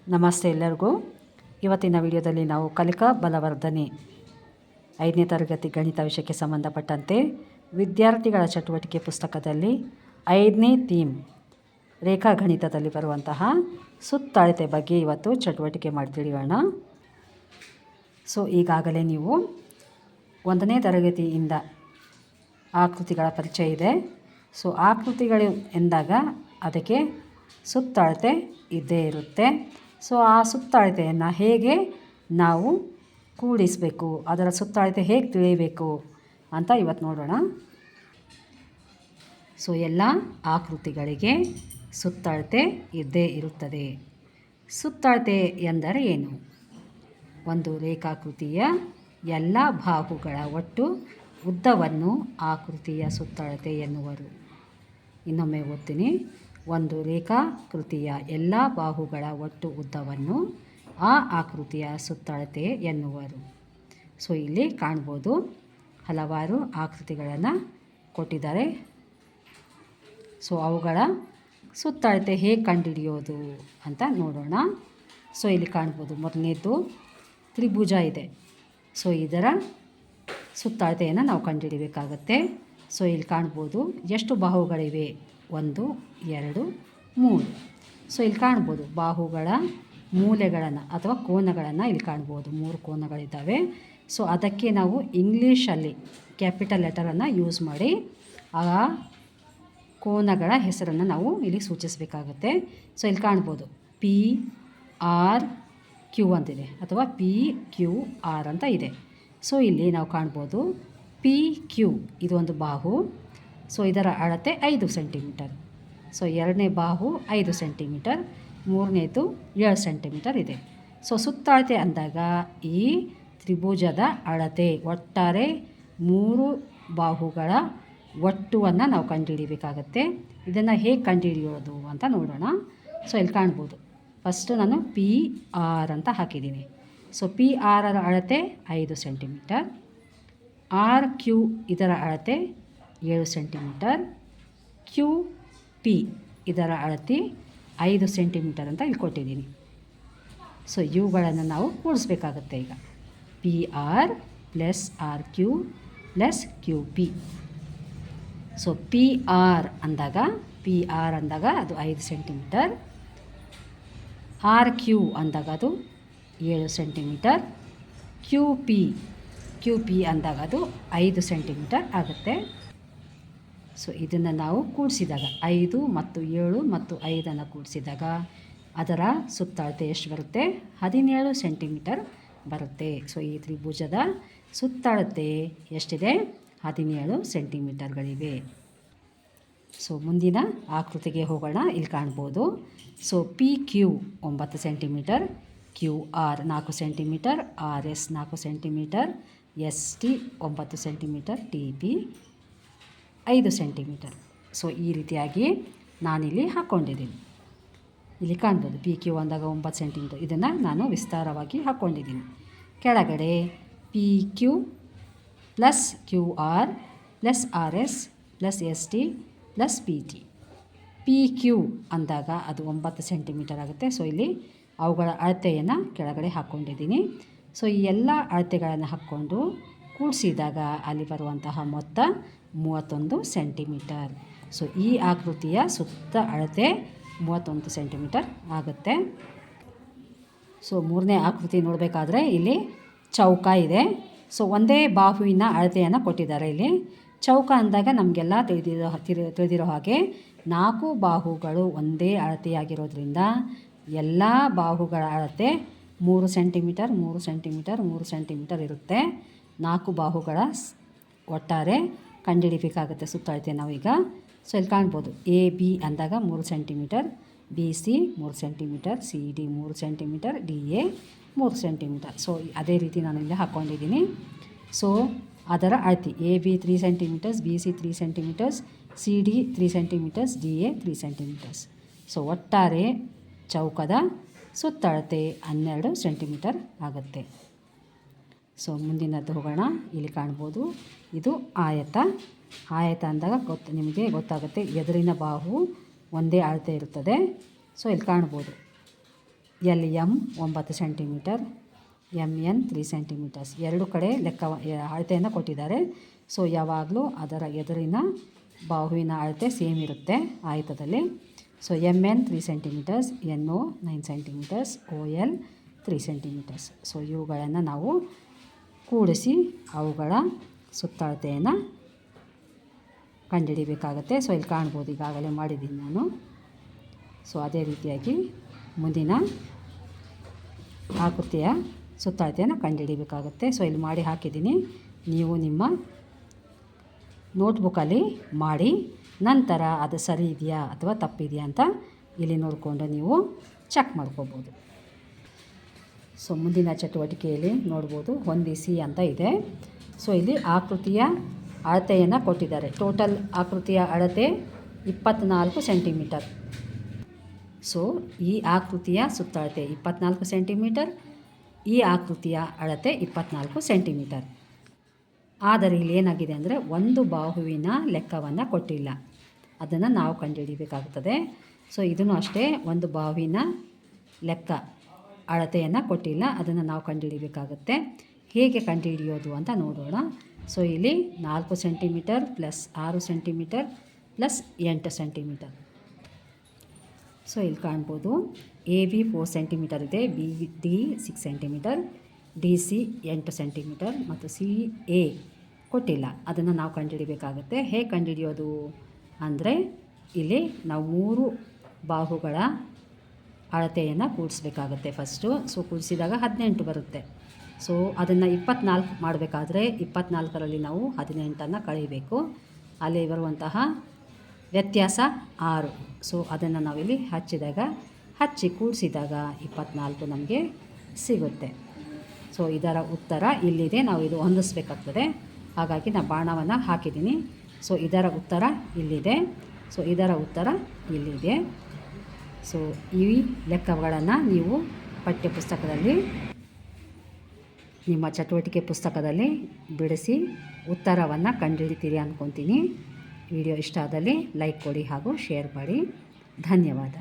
ನಮಸ್ತೆ ಎಲ್ಲರಿಗೂ. ಇವತ್ತಿನ ವಿಡಿಯೋದಲ್ಲಿ ನಾವು ಕಲಿಕಾ ಬಲವರ್ಧನೆ 5ನೇ ತರಗತಿ ಗಣಿತ ವಿಷಯಕ್ಕೆ ಸಂಬಂಧಪಟ್ಟಂತೆ ವಿದ್ಯಾರ್ಥಿಗಳ ಚಟುವಟಿಕೆ ಪುಸ್ತಕದಲ್ಲಿ 5ನೇ ಥೀಮ್ ರೇಖಾಗಣಿತದಲ್ಲಿ ಬರುವಂತಹ ಸುತ್ತಳತೆ ಬಗ್ಗೆ ಇವತ್ತು ಚಟುವಟಿಕೆ ಮಾಡಿ ತಿಳಿಯೋಣ. ಈಗಾಗಲೇ ನೀವು 1ನೇ ತರಗತಿಯಿಂದ ಆಕೃತಿಗಳ ಪರಿಚಯ ಇದೆ. ಆಕೃತಿಗಳು ಎಂದಾಗ ಅದಕ್ಕೆ ಸುತ್ತಳತೆ ಇದ್ದೇ ಇರುತ್ತೆ. ಆ ಸುತ್ತಳತೆಯನ್ನು ಹೇಗೆ ನಾವು ಕೂಡಿಸಬೇಕು, ಅದರ ಸುತ್ತಳತೆ ಹೇಗೆ ತಿಳಿಯಬೇಕು ಅಂತ ಇವತ್ತು ನೋಡೋಣ. ಎಲ್ಲ ಆಕೃತಿಗಳಿಗೆ ಸುತ್ತಳತೆ ಇದ್ದೇ ಇರುತ್ತದೆ. ಸುತ್ತಳತೆ ಎಂದರೆ ಏನು? ಒಂದು ರೇಖಾಕೃತಿಯ ಎಲ್ಲ ಬಾಹುಗಳ ಒಟ್ಟು ಉದ್ದವನ್ನು ಆಕೃತಿಯ ಸುತ್ತಳತೆ ಎನ್ನುವರು. ಇನ್ನೊಮ್ಮೆ ಓದ್ತೀನಿ. ಒಂದು ರೇಖಾಕೃತಿಯ ಎಲ್ಲ ಬಾಹುಗಳ ಒಟ್ಟು ಉದ್ದವನ್ನು ಆ ಆಕೃತಿಯ ಸುತ್ತಳತೆ ಎನ್ನುವರು. ಇಲ್ಲಿ ಕಾಣ್ಬೋದು, ಹಲವಾರು ಆಕೃತಿಗಳನ್ನು ಕೊಟ್ಟಿದ್ದಾರೆ. ಅವುಗಳ ಸುತ್ತಳತೆ ಹೇಗೆ ಕಂಡುಹಿಡಿಯೋದು ಅಂತ ನೋಡೋಣ. ಇಲ್ಲಿ ಕಾಣ್ಬೋದು, ಮೊದಲನೇದು ತ್ರಿಭುಜ ಇದೆ. ಇದರ ಸುತ್ತಳತೆಯನ್ನು ನಾವು ಕಂಡುಹಿಡಿಯಬೇಕಾಗತ್ತೆ. ಇಲ್ಲಿ ಕಾಣ್ಬೋದು ಎಷ್ಟು ಬಾಹುಗಳಿವೆ, 1 2 3. ಇಲ್ಲಿ ಕಾಣ್ಬೋದು ಬಾಹುಗಳ ಮೂಲೆಗಳನ್ನು ಅಥವಾ ಕೋನಗಳನ್ನು ಇಲ್ಲಿ ಕಾಣ್ಬೋದು. 3 ಕೋನಗಳಿದ್ದಾವೆ. ಅದಕ್ಕೆ ನಾವು ಇಂಗ್ಲೀಷಲ್ಲಿ ಕ್ಯಾಪಿಟಲ್ ಲೆಟರನ್ನು ಯೂಸ್ ಮಾಡಿ ಆ ಕೋನಗಳ ಹೆಸರನ್ನು ನಾವು ಇಲ್ಲಿ ಸೂಚಿಸಬೇಕಾಗುತ್ತೆ. ಇಲ್ಲಿ ಕಾಣ್ಬೋದು PRQ ಅಂತಿದೆ ಅಥವಾ PQR ಅಂತ ಇದೆ. ಇಲ್ಲಿ ನಾವು ಕಾಣ್ಬೋದು PQ ಇದು ಒಂದು ಬಾಹು. ಇದರ ಅಳತೆ 5 ಸೆಂಟಿಮೀಟರ್. ಎರಡನೇ ಬಾಹು 5 ಸೆಂಟಿಮೀಟರ್, ಮೂರನೇದು 7 ಸೆಂಟಿಮೀಟರ್ ಇದೆ. ಸುತ್ತಳತೆ ಅಂದಾಗ ಈ ತ್ರಿಭುಜದ ಅಳತೆ, ಒಟ್ಟಾರೆ 3 ಬಾಹುಗಳ ಒಟ್ಟುವನ್ನು ನಾವು ಕಂಡುಹಿಡಿಯಬೇಕಾಗತ್ತೆ. ಇದನ್ನು ಹೇಗೆ ಕಂಡುಹಿಡಿಯೋದು ಅಂತ ನೋಡೋಣ. ಇಲ್ಲಿ ಕಾಣ್ಬೋದು, ಫಸ್ಟು ನಾನು PR ಅಂತ ಹಾಕಿದ್ದೀನಿ. PR ಅಳತೆ 5 ಸೆಂಟಿಮೀಟರ್. RQ ಇದರ ಅಳತೆ 7 ಸೆಂಟಿಮೀಟರ್. QP ಇದರ ಅಳತೆ 5 ಸೆಂಟಿಮೀಟರ್ ಅಂತ ಇಲ್ಲಿ ಕೊಟ್ಟಿದ್ದೀನಿ. ಇವುಗಳನ್ನು ನಾವು ಕೂಡಿಸ್ಬೇಕಾಗತ್ತೆ. ಈಗ PR + RQ + QP. PR ಅಂದಾಗ ಅದು 5 ಸೆಂಟಿಮೀಟರ್. RQ ಅಂದಾಗ ಅದು 7 ಸೆಂಟಿಮೀಟರ್. QP ಅಂದಾಗ ಅದು 5 ಸೆಂಟಿಮೀಟರ್ ಆಗುತ್ತೆ. ಇದನ್ನು ನಾವು ಕೂಡಿಸಿದಾಗ 5 ಮತ್ತು 7 ಮತ್ತು 5 ಕೂಡಿಸಿದಾಗ ಅದರ ಸುತ್ತಳತೆ ಎಷ್ಟು ಬರುತ್ತೆ? 17 ಸೆಂಟಿಮೀಟರ್ ಬರುತ್ತೆ. ಈ ತ್ರಿಭುಜದ ಸುತ್ತಳತೆ ಎಷ್ಟಿದೆ? 17 ಸೆಂಟಿಮೀಟರ್ಗಳಿವೆ. ಮುಂದಿನ ಆಕೃತಿಗೆ ಹೋಗೋಣ. ಇಲ್ಲಿ ಕಾಣ್ಬೋದು, PQ 9 centimetre, QR 4 centimetre, RS 4 centimetre, ST 9 centimetre, TP 5 centimetre. ಈ ರೀತಿಯಾಗಿ ನಾನಿಲ್ಲಿ ಹಾಕ್ಕೊಂಡಿದ್ದೀನಿ. ಇಲ್ಲಿ ಕಾಣ್ಬೋದು PQ ಅಂದಾಗ 9 ಸೆಂಟಿಮೀಟರ್. ಇದನ್ನು ನಾನು ವಿಸ್ತಾರವಾಗಿ ಹಾಕ್ಕೊಂಡಿದ್ದೀನಿ. ಕೆಳಗಡೆ PQ + QR + RS + ST + PT. PQ ಅಂದಾಗ ಅದು 9 ಸೆಂಟಿಮೀಟರ್ ಆಗುತ್ತೆ. ಇಲ್ಲಿ ಅವುಗಳ ಅಳತೆಯನ್ನು ಕೆಳಗಡೆ ಹಾಕ್ಕೊಂಡಿದ್ದೀನಿ. ಈ ಎಲ್ಲ ಅಳತೆಗಳನ್ನು ಹಾಕ್ಕೊಂಡು ಕೂಡಿಸಿದಾಗ ಅಲ್ಲಿ ಬರುವಂತಹ ಮೊತ್ತ 31 ಸೆಂಟಿಮೀಟರ್. ಈ ಆಕೃತಿಯ ಸುತ್ತ ಅಳತೆ 31 ಸೆಂಟಿಮೀಟರ್ ಆಗುತ್ತೆ. ಮೂರನೇ ಆಕೃತಿ ನೋಡಬೇಕಾದ್ರೆ ಇಲ್ಲಿ ಚೌಕ ಇದೆ. ಒಂದೇ ಬಾಹುವಿನ ಅಳತೆಯನ್ನು ಕೊಟ್ಟಿದ್ದಾರೆ. ಇಲ್ಲಿ ಚೌಕ ಅಂದಾಗ ನಮಗೆಲ್ಲ ತಿಳಿದಿರೋ ಹಾಗೆ 4 ಬಾಹುಗಳು ಒಂದೇ ಅಳತೆಯಾಗಿರೋದ್ರಿಂದ ಎಲ್ಲ ಬಾಹುಗಳ ಅಳತೆ 3 ಸೆಂಟಿಮೀಟರ್ 3 ಸೆಂಟಿಮೀಟರ್ 3 ಸೆಂಟಿಮೀಟರ್ ಇರುತ್ತೆ. 4 ಬಾಹುಗಳ ಒಟ್ಟಾರೆ ಕಂಡುಹಿಡಿಬೇಕಾಗುತ್ತೆ ಸುತ್ತಳತೆ ನಾವೀಗ. ಇಲ್ಲಿ ಕಾಣ್ಬೋದು AB ಅಂದಾಗ 3 centimetre, BC 3 centimetre, CD 3 centimetre, DA 3 centimetre. ಅದೇ ರೀತಿ ನಾನು ಇಲ್ಲಿ ಹಾಕ್ಕೊಂಡಿದ್ದೀನಿ. ಅದರ ಅಳತೆ AB 3 centimetres, BC 3 centimetres, CD 3 centimetres, DA 3 centimetres. ಒಟ್ಟಾರೆ ಚೌಕದ ಸುತ್ತಳತೆ 12 ಸೆಂಟಿಮೀಟರ್ ಆಗುತ್ತೆ. ಮುಂದಿನದ್ದು ಹೋಗೋಣ. ಇಲ್ಲಿ ಕಾಣ್ಬೋದು, ಇದು ಆಯತ. ಅಂದಾಗ ನಿಮಗೆ ಗೊತ್ತಾಗುತ್ತೆ, ಎದುರಿನ ಬಾಹು ಒಂದೇ ಅಳತೆ ಇರುತ್ತದೆ. ಇಲ್ಲಿ ಕಾಣ್ಬೋದು LM 9 ಸೆಂಟಿಮೀಟರ್, MN 3 ಸೆಂಟಿಮೀಟರ್ಸ್. ಎರಡು ಕಡೆ ಅಳತೆಯನ್ನು ಕೊಟ್ಟಿದ್ದಾರೆ. ಸೊ ಯಾವಾಗಲೂ ಅದರ ಎದುರಿನ ಬಾಹುವಿನ ಅಳತೆ ಸೇಮ್ ಇರುತ್ತೆ ಆಯತದಲ್ಲಿ. So MN 3 centimetres, NO 9 centimetres, OL 3 centimetres. So ಇವುಗಳನ್ನು ನಾವು ಕೂಡಿಸಿ ಅವುಗಳ ಸುತ್ತಳತೆಯನ್ನು ಕಂಡುಹಿಡಿಬೇಕಾಗತ್ತೆ. ಸೊ ಇಲ್ಲಿ ಕಾಣ್ಬೋದು, ಈಗಾಗಲೇ ಮಾಡಿದ್ದೀನಿ ನಾನು. ಸೊ ಅದೇ ರೀತಿಯಾಗಿ ಮುಂದಿನ ಆಕೃತಿಯ ಸುತ್ತಳತೆಯನ್ನು ಕಂಡುಹಿಡಿಬೇಕಾಗುತ್ತೆ. ಸೊ ಇಲ್ಲಿ ಮಾಡಿ ಹಾಕಿದ್ದೀನಿ. ನೀವು ನಿಮ್ಮ ನೋಟ್ಬುಕ್ಕಲ್ಲಿ ಮಾಡಿ ನಂತರ ಅದು ಸರಿ ಇದೆಯಾ ಅಥವಾ ತಪ್ಪಿದೆಯಾ ಅಂತ ಇಲ್ಲಿ ನೋಡಿಕೊಂಡು ನೀವು ಚೆಕ್ ಮಾಡ್ಕೋಬೋದು. ಸೊ ಮುಂದಿನ ಚಟುವಟಿಕೆಯಲ್ಲಿ ನೋಡ್ಬೋದು, ಹೊಂದಿಸಿ ಅಂತ ಇದೆ. ಸೊ ಇಲ್ಲಿ ಆಕೃತಿಯ ಅಳತೆಯನ್ನು ಕೊಟ್ಟಿದ್ದಾರೆ. ಟೋಟಲ್ ಆಕೃತಿಯ ಅಳತೆ 24 ಸೆಂಟಿಮೀಟರ್. ಸೊ ಈ ಆಕೃತಿಯ ಸುತ್ತಳತೆ 24 ಸೆಂಟಿಮೀಟರ್, ಈ ಆಕೃತಿಯ ಅಳತೆ 24 ಸೆಂಟಿಮೀಟರ್. ಆದರೆ ಇಲ್ಲಿ ಏನಾಗಿದೆ ಅಂದರೆ ಒಂದು ಬಾಹುವಿನ ಲೆಕ್ಕವನ್ನು ಕೊಟ್ಟಿಲ್ಲ, ಅದನ್ನು ನಾವು ಕಂಡುಹಿಡಿಯಬೇಕಾಗುತ್ತದೆ. ಸೊ ಇದನ್ನು ಅಷ್ಟೇ, ಒಂದು ಬಾಹುವಿನ ಲೆಕ್ಕ ಅಳತೆಯನ್ನು ಕೊಟ್ಟಿಲ್ಲ, ಅದನ್ನು ನಾವು ಕಂಡುಹಿಡಿಯಬೇಕಾಗುತ್ತೆ. ಹೇಗೆ ಕಂಡುಹಿಡಿಯೋದು ಅಂತ ನೋಡೋಣ. ಸೊ ಇಲ್ಲಿ 4 centimetre plus 6 centimetre plus 8 centimetre. So ಇಲ್ಲಿ ಕಾಣ್ಬೋದು, AB 4 ಸೆಂಟಿಮೀಟರ್ ಇದೆ, BD 6 ಸೆಂಟಿಮೀಟರ್, DC 8 ಸೆಂಟಿಮೀಟರ್ ಮತ್ತು CA ಕೊಟ್ಟಿಲ್ಲ, ಅದನ್ನು ನಾವು ಕಂಡುಹಿಡಿಯಬೇಕಾಗುತ್ತೆ. ಹೇಗೆ ಕಂಡುಹಿಡಿಯೋದು ಅಂದರೆ ಇಲ್ಲಿ ನಾವು 3 ಬಾಹುಗಳ ಅಳತೆಯನ್ನು ಕೂಡಿಸ್ಬೇಕಾಗುತ್ತೆ ಫಸ್ಟು. ಸೊ ಕೂಡಿಸಿದಾಗ 18 ಬರುತ್ತೆ. ಸೊ ಅದನ್ನು 24 ಮಾಡಬೇಕಾದ್ರೆ 24ರಲ್ಲಿ ನಾವು 18ಅನ್ನು ಕಳೀಬೇಕು. ಅಲ್ಲಿ ಬರುವಂತಹ ವ್ಯತ್ಯಾಸ 6. ಸೊ ಅದನ್ನು ನಾವಿಲ್ಲಿ ಹಚ್ಚಿ ಕೂಡಿಸಿದಾಗ 24 ನಮಗೆ ಸಿಗುತ್ತೆ. ಸೊ ಇದರ ಉತ್ತರ ಇಲ್ಲಿದೆ. ನಾವು ಇದು ಹೊಂದಿಸ್ಬೇಕಾಗ್ತದೆ, ಹಾಗಾಗಿ ನಾನು ಬಾಣವನ್ನು ಹಾಕಿದ್ದೀನಿ. ಸೊ ಇದರ ಉತ್ತರ ಇಲ್ಲಿದೆ. ಸೊ ಇದರ ಉತ್ತರ ಇಲ್ಲಿದೆ. ಸೊ ಈ ಲೆಕ್ಕಗಳನ್ನು ನೀವು ಪಠ್ಯಪುಸ್ತಕದಲ್ಲಿ, ನಿಮ್ಮ ಚಟುವಟಿಕೆ ಪುಸ್ತಕದಲ್ಲಿ ಬಿಡಿಸಿ ಉತ್ತರವನ್ನು ಕಂಡುಹಿಡಿತೀರಿ ಅಂದ್ಕೊತೀನಿ. ವಿಡಿಯೋ ಇಷ್ಟ ಆದಲ್ಲಿ ಲೈಕ್ ಕೊಡಿ ಹಾಗೂ ಶೇರ್ ಮಾಡಿ. ಧನ್ಯವಾದ.